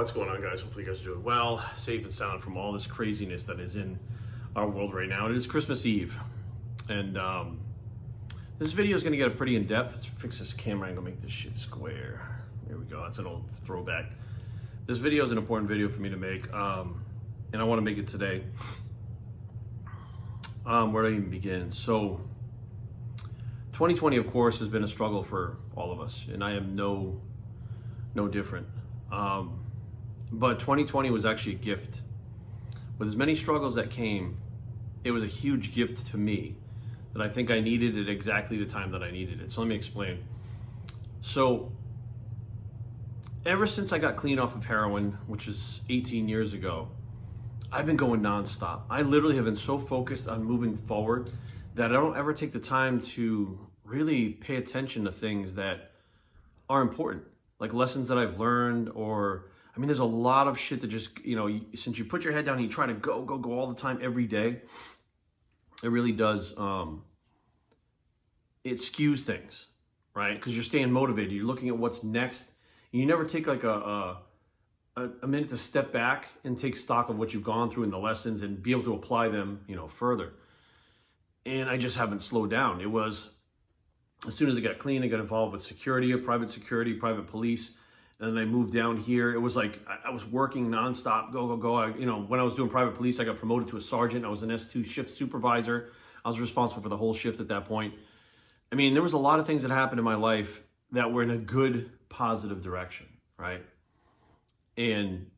What's going on, guys? Hopefully you guys are doing well, safe and sound from all this craziness that is in our world right now. It is Christmas Eve, and this video is going to get pretty in-depth. Let's fix this camera angle, make this shit square. There we go. That's an old throwback. This video is an important video for me to make, and I want to make it today. Where do I even begin? So 2020, of course, has been a struggle for all of us, and I am no different. But 2020 was actually a gift. With as many struggles that came, it was a huge gift to me that I think I needed at exactly the time that I needed it. So let me explain. So ever since I got clean off of heroin, which is 18 years ago, I've been going nonstop. I literally have been so focused on moving forward that I don't ever take the time to really pay attention to things that are important, like lessons that I've learned, or, I mean, there's a lot of shit that just, since you put your head down and you try to go all the time every day, it really does, it skews things, right? Because you're staying motivated, you're looking at what's next, and you never take like a minute to step back and take stock of what you've gone through and the lessons and be able to apply them, further. And I just haven't slowed down. It was, as soon as I got clean, I got involved with security, security, private police. And then I moved down here. It was like, I was working nonstop, go. When I was doing private police, I got promoted to a sergeant. I was an S2 shift supervisor. I was responsible for the whole shift at that point. I mean, there was a lot of things that happened in my life that were in a good, positive direction, right? And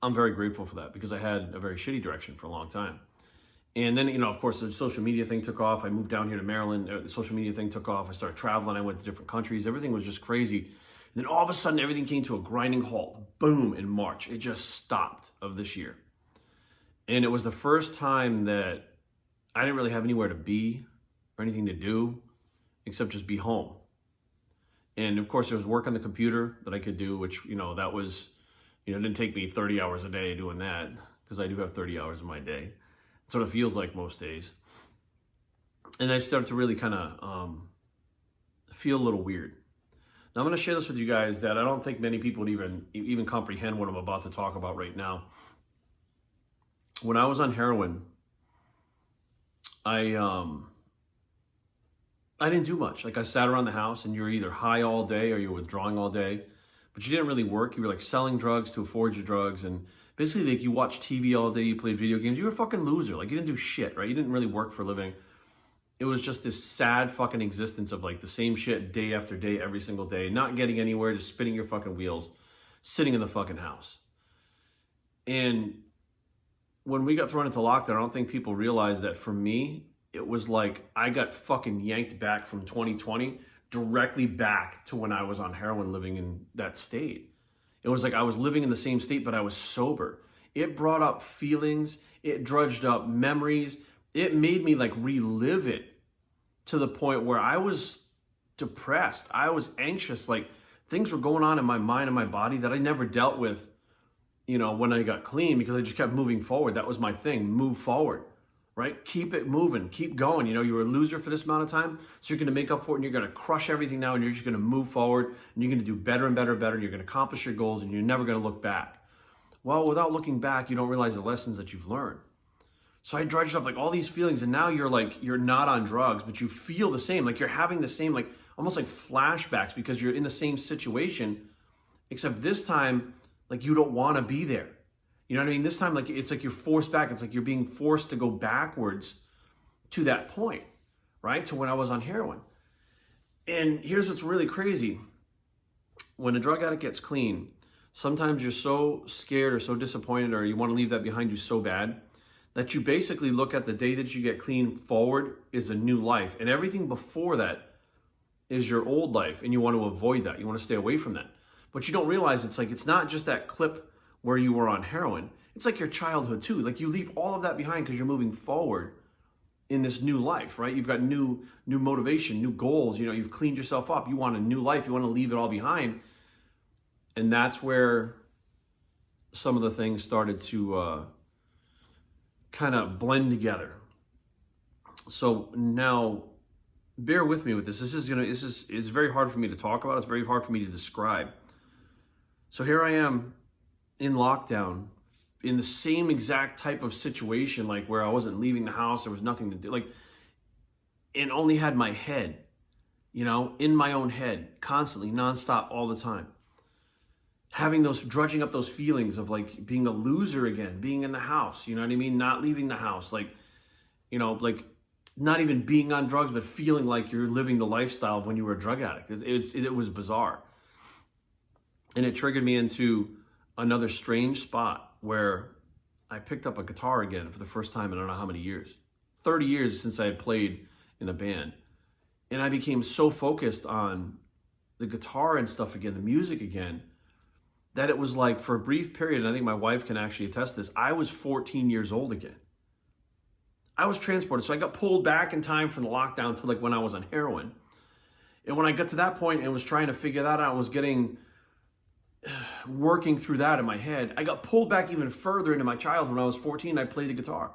I'm very grateful for that because I had a very shitty direction for a long time. And then, of course, the social media thing took off. I moved down here to Maryland. The social media thing took off. I started traveling. I went to different countries. Everything was just crazy. And then all of a sudden, everything came to a grinding halt. Boom, in March. It just stopped of this year. And it was the first time that I didn't really have anywhere to be or anything to do except just be home. And, of course, there was work on the computer that I could do, which, that was, it didn't take me 30 hours a day doing that because I do have 30 hours in my day. That's what it feels like most days. And I started to really kind of feel a little weird. Now I'm going to share this with you guys that I don't think many people would even comprehend what I'm about to talk about right now. When I was on heroin, I didn't do much. Like, I sat around the house and you were either high all day or you were withdrawing all day, but you didn't really work. You were like selling drugs to afford your drugs, and basically, like, you watched TV all day, you played video games, you were a fucking loser. Like, you didn't do shit, right? You didn't really work for a living. It was just this sad fucking existence of like the same shit day after day, every single day, not getting anywhere, just spinning your fucking wheels, sitting in the fucking house. And when we got thrown into lockdown, I don't think people realized that for me, it was like I got fucking yanked back from 2020 directly back to when I was on heroin living in that state. It was like I was living in the same state, but I was sober. It brought up feelings. It drudged up memories. It made me like relive it to the point where I was depressed. I was anxious. Like, things were going on in my mind and my body that I never dealt with, when I got clean, because I just kept moving forward. That was my thing. Move forward, right? Keep it moving. Keep going. You were a loser for this amount of time, so you're going to make up for it, and you're going to crush everything now, and you're just going to move forward, and you're going to do better and better and better, and you're going to accomplish your goals, and you're never going to look back. Well, without looking back, you don't realize the lessons that you've learned. So I drudged up like all these feelings, and now you're not on drugs, but you feel the same, like you're having the same, like almost like flashbacks because you're in the same situation, except this time, like, you don't want to be there. You know what I mean? This time, like, it's like you're forced back. It's like you're being forced to go backwards to that point, right? To when I was on heroin. And here's what's really crazy. When a drug addict gets clean, sometimes you're so scared or so disappointed, or you want to leave that behind you so bad, that you basically look at the day that you get clean forward is a new life. And everything before that is your old life. And you want to avoid that. You want to stay away from that. But you don't realize it's not just that clip where you were on heroin. It's like your childhood too. Like, you leave all of that behind because you're moving forward in this new life, right? You've got new motivation, new goals. You've cleaned yourself up. You want a new life. You want to leave it all behind. And that's where some of the things started to kind of blend together. So now, bear with me with this. It's very hard for me to talk about. It's very hard for me to describe. So here I am in lockdown in the same exact type of situation, like where I wasn't leaving the house, there was nothing to do, like, and only had my head, in my own head, constantly, nonstop, all the time. Having those, drudging up those feelings of like being a loser again, being in the house, you know what I mean? Not leaving the house, like, like not even being on drugs, but feeling like you're living the lifestyle of when you were a drug addict. It was bizarre. And it triggered me into another strange spot where I picked up a guitar again for the first time in I don't know how many years. 30 years since I had played in a band. And I became so focused on the guitar and stuff again, the music again, that it was like for a brief period, and I think my wife can actually attest this, I was 14 years old again. I was transported. So I got pulled back in time from the lockdown to like when I was on heroin. And when I got to that point and was trying to figure that out, I was working through that in my head. I got pulled back even further into my childhood. When I was 14, I played the guitar.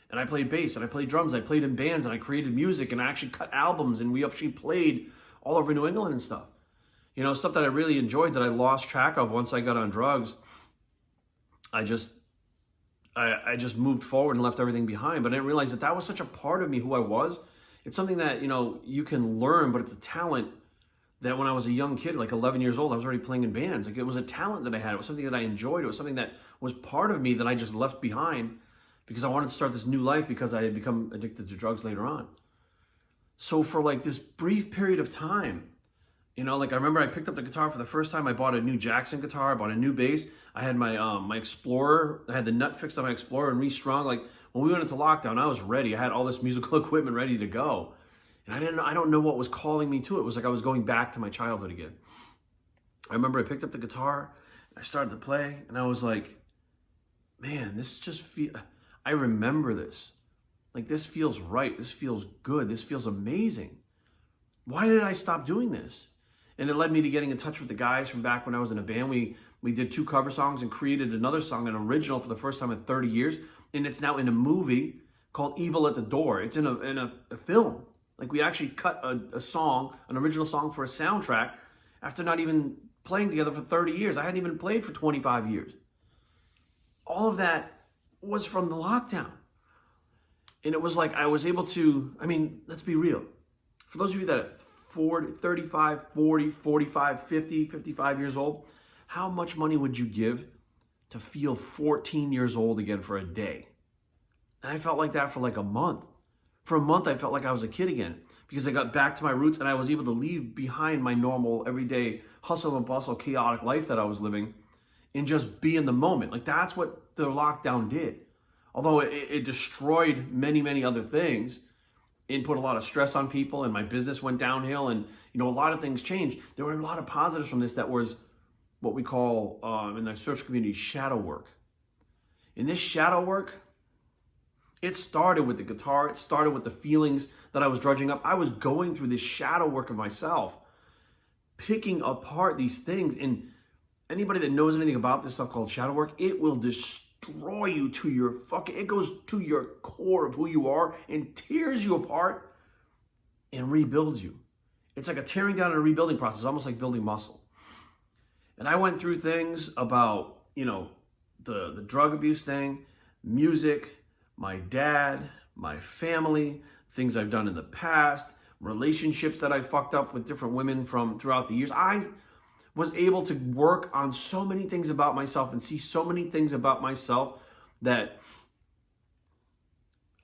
And I played bass, and I played drums, I played in bands, and I created music, and I actually cut albums, and we actually played all over New England and stuff. Stuff that I really enjoyed that I lost track of once I got on drugs. I just moved forward and left everything behind, but I didn't realize that was such a part of me, who I was. It's something that, you can learn, but it's a talent that when I was a young kid, like 11 years old, I was already playing in bands. Like, it was a talent that I had. It was something that I enjoyed. It was something that was part of me that I just left behind because I wanted to start this new life because I had become addicted to drugs later on. So for like this brief period of time, like I remember I picked up the guitar for the first time. I bought a new Jackson guitar. I bought a new bass. I had my Explorer. I had the nut fixed on my Explorer and restrung. Like when we went into lockdown, I was ready. I had all this musical equipment ready to go. And I don't know what was calling me to it. It was like I was going back to my childhood again. I remember I picked up the guitar. I started to play and I was like, man, I remember this. Like, this feels right. This feels good. This feels amazing. Why did I stop doing this? And it led me to getting in touch with the guys from back when I was in a band. We did 2 cover songs and created another song, an original for the first time in 30 years. And it's now in a movie called Evil at the Door. It's in a film. Like, we actually cut a song, an original song for a soundtrack after not even playing together for 30 years. I hadn't even played for 25 years. All of that was from the lockdown. And it was like I was able to, let's be real. For those of you that are 40, 35, 40, 45, 50, 55 years old, how much money would you give to feel 14 years old again for a day? And I felt like that for like a month. For a month, I felt like I was a kid again because I got back to my roots and I was able to leave behind my normal, everyday hustle and bustle, chaotic life that I was living and just be in the moment. Like, that's what the lockdown did. Although it destroyed many, many other things and put a lot of stress on people, and my business went downhill, and a lot of things changed. There were a lot of positives from this that was what we call in the spiritual community shadow work. In this shadow work, it started with the guitar. It started with the feelings that I was drudging up. I was going through this shadow work of myself, picking apart these things. And anybody that knows anything about this stuff called shadow work, it will destroy you to your it goes to your core of who you are and tears you apart and rebuilds you. It's like a tearing down and a rebuilding process, almost like building muscle. And I went through things about, the drug abuse thing, music, my dad, my family, things I've done in the past, relationships that I fucked up with different women from throughout the years. I was able to work on so many things about myself and see so many things about myself that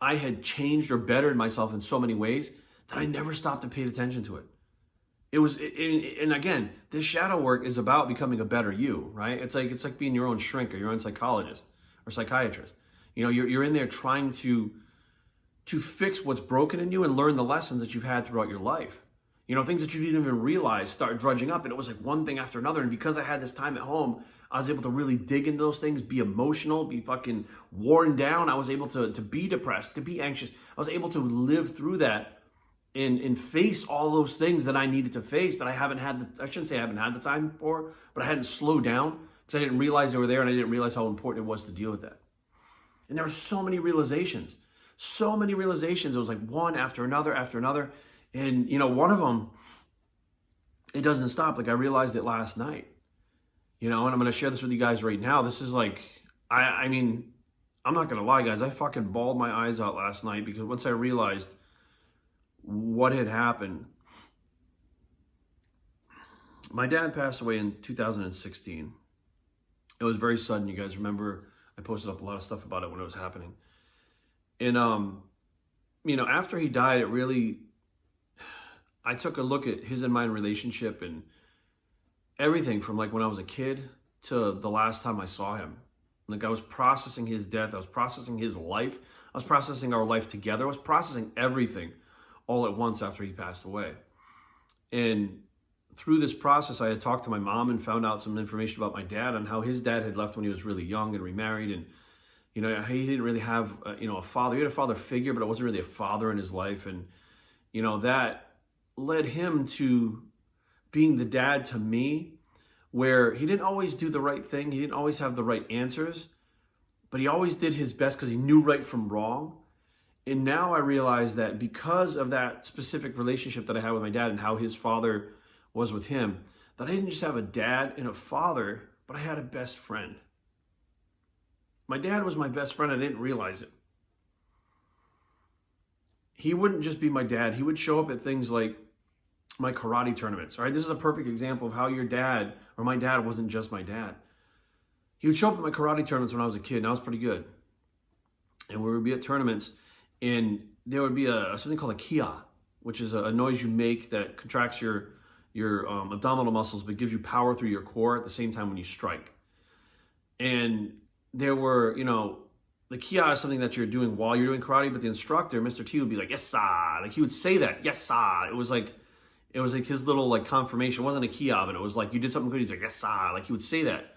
I had changed or bettered myself in so many ways that I never stopped and paid attention to it. And again, this shadow work is about becoming a better you, right? It's like being your own shrink or your own psychologist or psychiatrist. You're in there trying to fix what's broken in you and learn the lessons that you've had throughout your life. Things that you didn't even realize start drudging up, and it was like one thing after another. And because I had this time at home, I was able to really dig into those things, be emotional, be fucking worn down. I was able to be depressed, to be anxious. I was able to live through that and face all those things that I needed to face that I shouldn't say I haven't had the time for, but I hadn't slowed down because I didn't realize they were there, and I didn't realize how important it was to deal with that. And there were so many realizations. It was like one after another after another. And, one of them, it doesn't stop. Like, I realized it last night. And I'm going to share this with you guys right now. This is like, I mean, I'm not going to lie, guys. I fucking bawled my eyes out last night because once I realized what had happened, my dad passed away in 2016. It was very sudden. You guys remember I posted up a lot of stuff about it when it was happening. And, after he died, I took a look at his and mine relationship and everything from like when I was a kid to the last time I saw him. Like I was processing his death. I was processing his life. I was processing our life together. I was processing everything all at once after he passed away. And through this process, I had talked to my mom and found out some information about my dad and how his dad had left when he was really young and remarried. And, he didn't really have, a father. He had a father figure, but it wasn't really a father in his life. And, that led him to being the dad to me, where he didn't always do the right thing. He didn't always have the right answers, but he always did his best because he knew right from wrong. And now I realize that because of that specific relationship that I had with my dad and how his father was with him, that I didn't just have a dad and a father, but I had a best friend. My dad was my best friend. I didn't realize it. He wouldn't just be my dad. He would show up at things like my karate tournaments. All right, this is a perfect example of how your dad or my dad wasn't just my dad. He would show up at my karate tournaments when I was a kid, and I was pretty good. And we would be at tournaments, and there would be something called a kia, which is a noise you make that contracts your abdominal muscles, but gives you power through your core at the same time when you strike. And there were, the kia is something that you're doing while you're doing karate, but the instructor, Mr. T, would be like, yes, sir. Like he would say that, yes, sir. It was like his little like confirmation. It wasn't a kia, but it was like, you did something good. He's like, yes, sir. Like he would say that.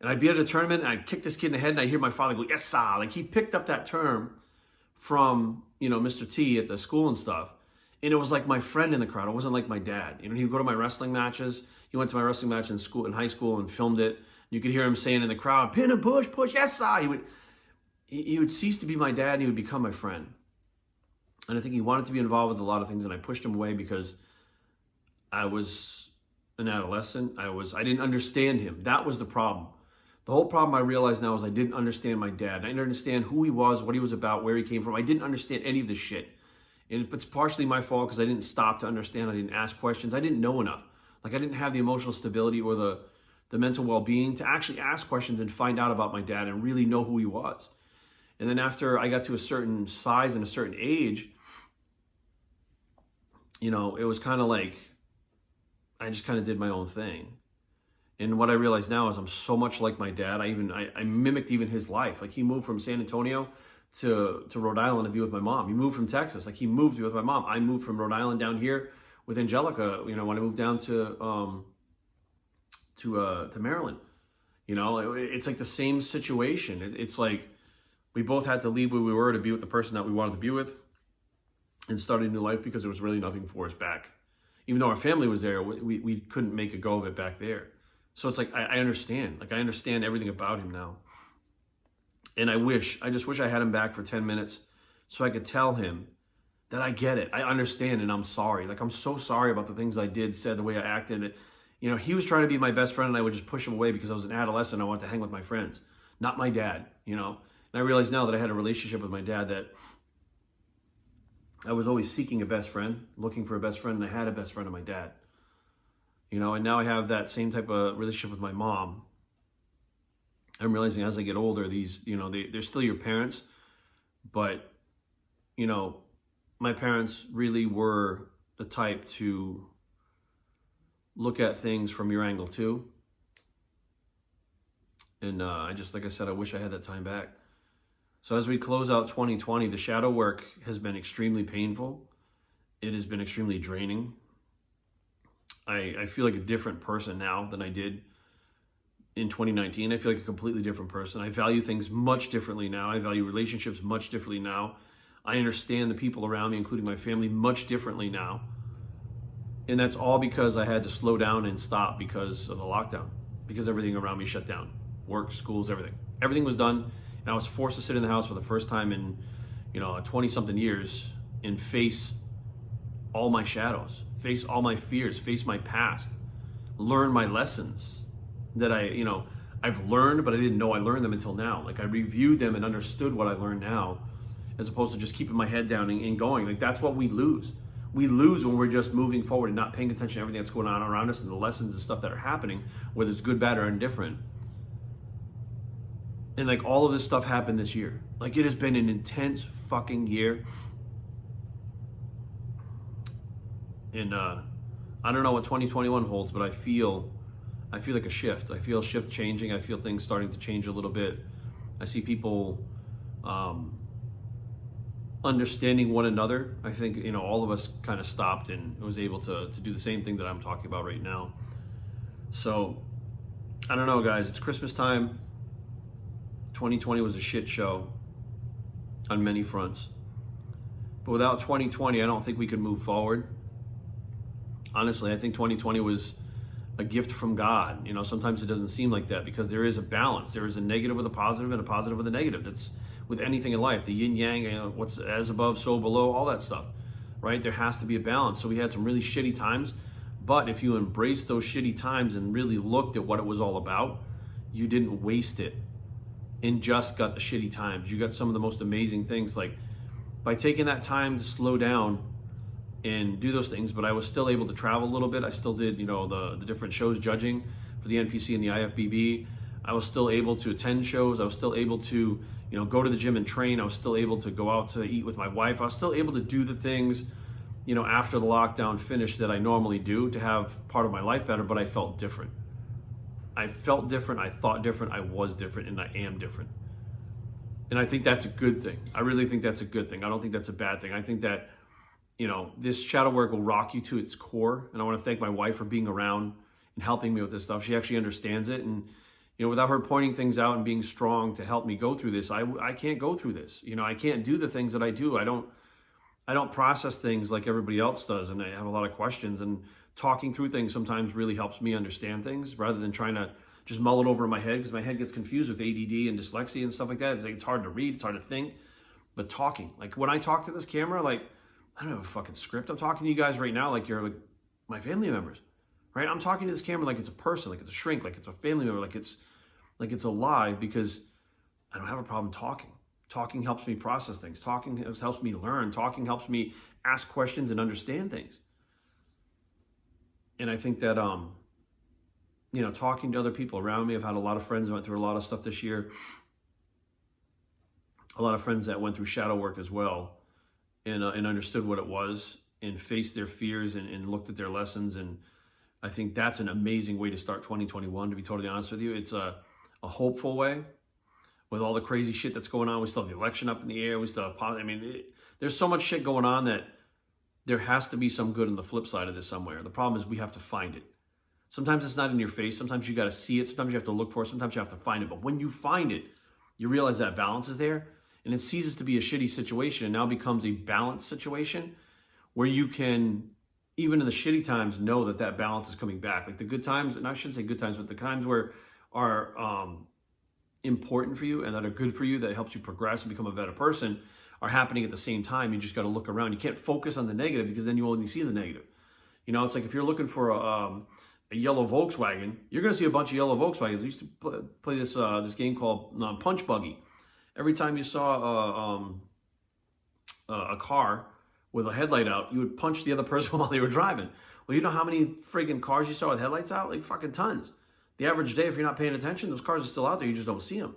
And I'd be at a tournament and I'd kick this kid in the head and I'd hear my father go, yes, sir. Like he picked up that term from, Mr. T at the school and stuff. And it was like my friend in the crowd. It wasn't like my dad. He'd go to my wrestling matches. He went to my wrestling match in high school and filmed it. You could hear him saying in the crowd, pin and push, yes, sir. He would cease to be my dad and he would become my friend. And I think he wanted to be involved with a lot of things, and I pushed him away because I was an adolescent. I didn't understand him. That was the problem. The whole problem I realize now is I didn't understand my dad. I didn't understand who he was, what he was about, where he came from. I didn't understand any of this shit. And it's partially my fault because I didn't stop to understand. I didn't ask questions. I didn't know enough. Like I didn't have the emotional stability or the mental well-being to actually ask questions and find out about my dad and really know who he was. And then after I got to a certain size and a certain age, it was kind of like I just kind of did my own thing. And what I realize now is I'm so much like my dad. I mimicked even his life. Like he moved from San Antonio to Rhode Island to be with my mom. He moved from Texas. Like he moved to be with my mom. I moved from Rhode Island down here with Angelica, when I moved down to Maryland. It's like the same situation. It's like we both had to leave where we were to be with the person that we wanted to be with and start a new life because there was really nothing for us back. Even though our family was there, we couldn't make a go of it back there. So it's like, I understand. Like I understand everything about him now. And I just wish I had him back for 10 minutes so I could tell him that I get it. I understand and I'm sorry. Like I'm so sorry about the things I did, said, the way I acted. He was trying to be my best friend and I would just push him away because I was an adolescent. I wanted to hang with my friends, not my dad, And I realize now that I had a relationship with my dad that I was always seeking a best friend, looking for a best friend, and I had a best friend in my dad. And now I have that same type of relationship with my mom. I'm realizing as I get older, they're still your parents, but, my parents really were the type to look at things from your angle too. And like I said, I wish I had that time back. So as we close out 2020, the shadow work has been extremely painful. It has been extremely draining. I feel like a different person now than I did in 2019. I feel like a completely different person. I value things much differently now. I value relationships much differently now. I understand the people around me, including my family, much differently now. And that's all because I had to slow down and stop because of the lockdown, because everything around me shut down. Work, schools, everything. Everything was done. And I was forced to sit in the house for the first time in, 20-something years and face all my shadows, face all my fears, face my past, learn my lessons. that I've learned, but I didn't know I learned them until now. Like I reviewed them and understood what I learned now, as opposed to just keeping my head down and going. Like that's what we lose. We lose when we're just moving forward and not paying attention to everything that's going on around us and the lessons and stuff that are happening, whether it's good, bad, or indifferent. And like all of this stuff happened this year. Like it has been an intense fucking year. And I don't know what 2021 holds, but I feel like a shift. I feel shift changing. I feel things starting to change a little bit. I see people understanding one another. I think, all of us kind of stopped and was able to do the same thing that I'm talking about right now. So, I don't know, guys. It's Christmas time. 2020 was a shit show on many fronts. But without 2020, I don't think we could move forward. Honestly, I think 2020 was a gift from God. Sometimes it doesn't seem like that because there is a balance. There is a negative with a positive and a positive with a negative. That's with anything in life, the yin yang, what's as above, so below, all that stuff, right? There has to be a balance. So we had some really shitty times, but if you embraced those shitty times and really looked at what it was all about, you didn't waste it and just got the shitty times. You got some of the most amazing things, like by taking that time to slow down and do those things. But I was still able to travel a little bit. I still did, the different shows judging for the NPC and the IFBB. I was still able to attend shows. I was still able to, go to the gym and train. I was still able to go out to eat with my wife. I was still able to do the things, after the lockdown finished that I normally do to have part of my life better, but I felt different. I felt different. I thought different. I was different, and I am different. And I think that's a good thing. I really think that's a good thing. I don't think that's a bad thing. I think that, this shadow work will rock you to its core. And I want to thank my wife for being around and helping me with this stuff. She actually understands it. And, without her pointing things out and being strong to help me go through this, I can't go through this. I can't do the things that I do. I don't process things like everybody else does. And I have a lot of questions, and talking through things sometimes really helps me understand things rather than trying to just mull it over in my head, because my head gets confused with ADD and dyslexia and stuff like that. It's hard to read. It's hard to think. But talking, like when I talk to this camera, like I don't have a fucking script. I'm talking to you guys right now like you're like my family members, right? I'm talking to this camera like it's a person, like it's a shrink, like it's a family member, like it's alive, because I don't have a problem talking. Talking helps me process things. Talking helps me learn. Talking helps me ask questions and understand things. And I think that, talking to other people around me, I've had a lot of friends who went through a lot of stuff this year. A lot of friends that went through shadow work as well, and understood what it was and faced their fears and looked at their lessons. And I think that's an amazing way to start 2021, to be totally honest with you. It's a hopeful way with all the crazy shit that's going on. We still have the election up in the air. We still have, there's so much shit going on that there has to be some good on the flip side of this somewhere. The problem is we have to find it. Sometimes it's not in your face. Sometimes you got to see it. Sometimes you have to look for it. Sometimes you have to find it. But when you find it, you realize that balance is there, and it ceases to be a shitty situation and now becomes a balanced situation where you can, even in the shitty times, know that balance is coming back. Like the good times, and I shouldn't say good times, but the times where are important for you and that are good for you, that helps you progress and become a better person, are happening at the same time. You just got to look around. You can't focus on the negative, because then you only see the negative. It's like if you're looking for a yellow Volkswagen, you're going to see a bunch of yellow Volkswagens. I used to play this game called Punch Buggy. Every time you saw a car with a headlight out, you would punch the other person while they were driving. Well, you know how many friggin' cars you saw with headlights out? Like fucking tons. The average day, if you're not paying attention, those cars are still out there. You just don't see them.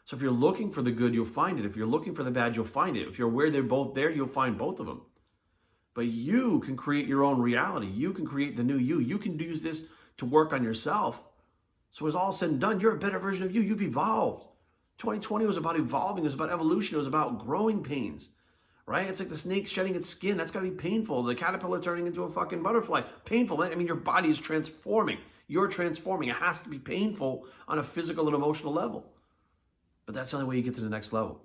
So if you're looking for the good, you'll find it. If you're looking for the bad, you'll find it. If you're aware they're both there, you'll find both of them. But you can create your own reality. You can create the new you. You can use this to work on yourself. So as all said and done, you're a better version of you. You've evolved. 2020 was about evolving. It was about evolution. It was about growing pains, right? It's like the snake shedding its skin. That's got to be painful. The caterpillar turning into a fucking butterfly. Painful. Your body is transforming. You're transforming. It has to be painful on a physical and emotional level. But that's the only way you get to the next level.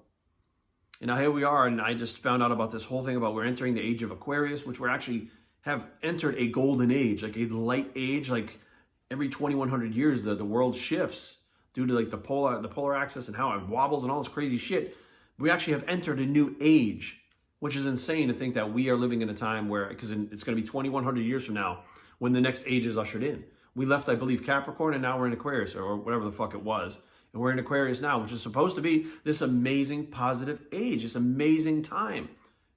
And now here we are, and I just found out about this whole thing about we're entering the age of Aquarius, which we're actually have entered a golden age, like a light age. Like every 2,100 years, the world shifts due to like the polar axis and how it wobbles and all this crazy shit. We actually have entered a new age, which is insane to think that we are living in a time where, because it's going to be 2,100 years from now when the next age is ushered in. We left, I believe, Capricorn, and now we're in Aquarius, or whatever the fuck it was. And we're in Aquarius now, which is supposed to be this amazing positive age, this amazing time.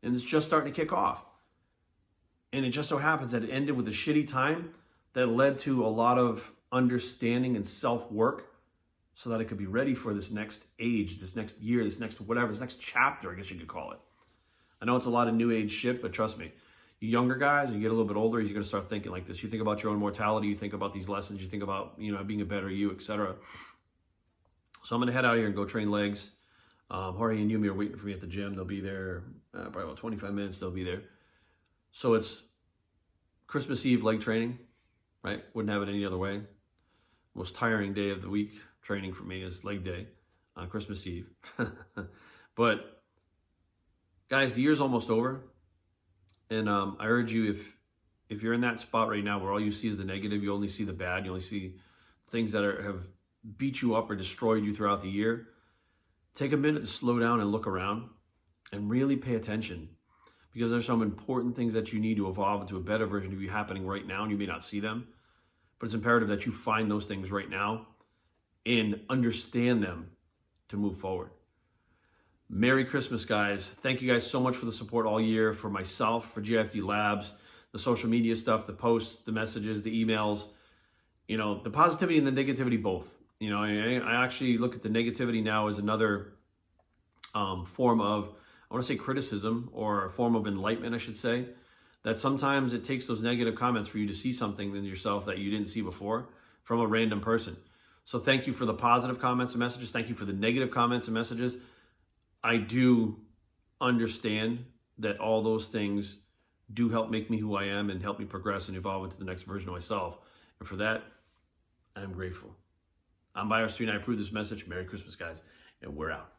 And it's just starting to kick off. And it just so happens that it ended with a shitty time that led to a lot of understanding and self-work so that it could be ready for this next age, this next year, this next whatever, this next chapter, I guess you could call it. I know it's a lot of new age shit, but trust me, you younger guys, you get a little bit older, you're going to start thinking like this. You think about your own mortality, you think about these lessons, you think about, being a better you, etc. So I'm going to head out here and go train legs. Jorge and Yumi are waiting for me at the gym. They'll be there probably about 25 minutes. They'll be there. So it's Christmas Eve leg training, right? Wouldn't have it any other way. Most tiring day of the week training for me is leg day on Christmas Eve. But guys, the year's almost over. And I urge you, if you're in that spot right now where all you see is the negative, you only see the bad, you only see things that have beat you up or destroyed you throughout the year, take a minute to slow down and look around and really pay attention, because there's some important things that you need to evolve into a better version of you happening right now, and you may not see them, but it's imperative that you find those things right now and understand them to move forward. Merry Christmas, guys. Thank you guys so much for the support all year, for myself, for GIFT Labs, the social media stuff, the posts, the messages, the emails, the positivity and the negativity both. I actually look at the negativity now as another form of, I want to say criticism, or a form of enlightenment, I should say, that sometimes it takes those negative comments for you to see something in yourself that you didn't see before from a random person. So thank you for the positive comments and messages. Thank you for the negative comments and messages. I do understand that all those things do help make me who I am and help me progress and evolve into the next version of myself. And for that, I'm grateful. I'm Virus3, and I approve this message. Merry Christmas, guys, and we're out.